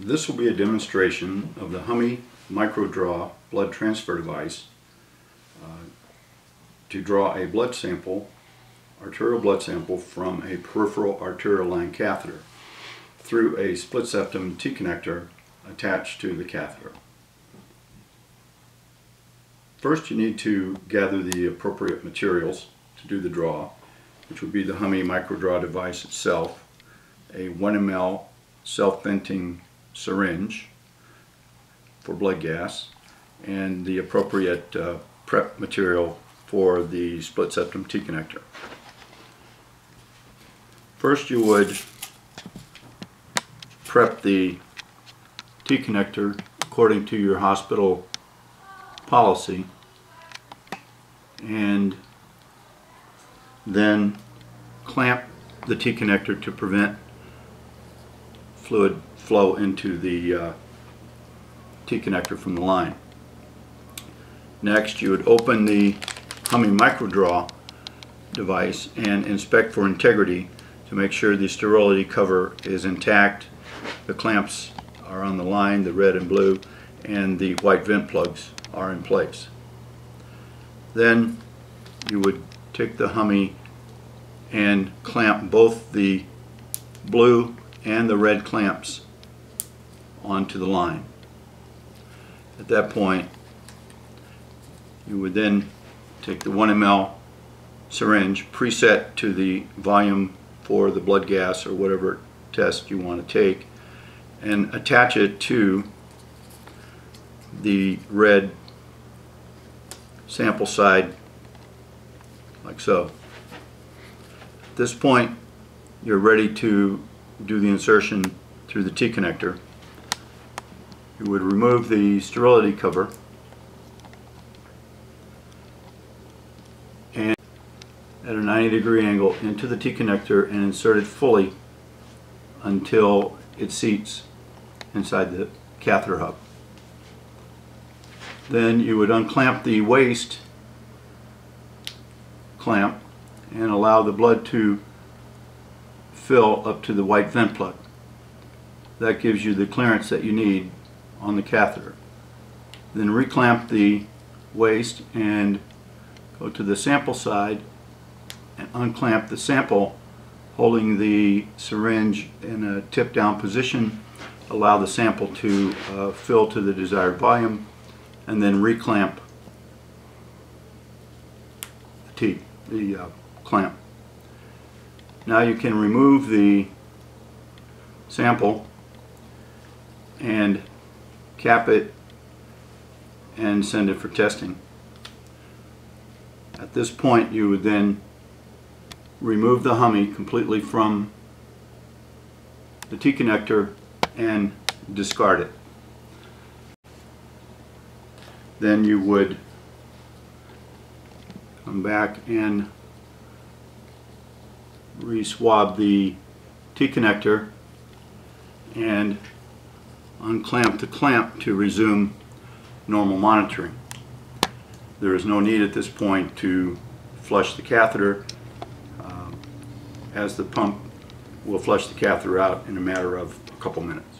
This will be a demonstration of the Hummy micro-draw blood transfer device to draw a blood sample, arterial blood sample, from a peripheral arterial line catheter through a split septum T-connector attached to the catheter. First, you need to gather the appropriate materials to do the draw, which would be the Hummy micro-draw device itself, a 1 ml self-venting syringe for blood gas, and the appropriate prep material for the split septum T-connector. First, you would prep the T-connector according to your hospital policy, and then clamp the T-connector to prevent fluid flow into the T-connector from the line. Next, you would open the Hummy micro-draw device and inspect for integrity to make sure the sterility cover is intact, the clamps are on the line, the red and blue, and the white vent plugs are in place. Then you would take the Hummy and clamp both the blue and the red clamps onto the line. At that point, you would then take the 1 ml syringe preset to the volume for the blood gas or whatever test you want to take, and attach it to the red sample side like so. At this point, you're ready to do the insertion through the T-connector. You would remove the sterility cover and at a 90-degree angle into the T-connector and insert it fully until it seats inside the catheter hub. Then you would unclamp the waist clamp and allow the blood to fill up to the white vent plug. That gives you the clearance that you need on the catheter. Then reclamp the waist and go to the sample side and unclamp the sample, holding the syringe in a tip down position. Allow the sample to fill to the desired volume, and then reclamp the clamp. Now you can remove the sample and cap it and send it for testing. At this point, you would then remove the Hummy completely from the T-connector and discard it. Then you would come back and re-swab the T-connector and unclamp the clamp to resume normal monitoring. There is no need at this point to flush the catheter, as the pump will flush the catheter out in a matter of a couple minutes.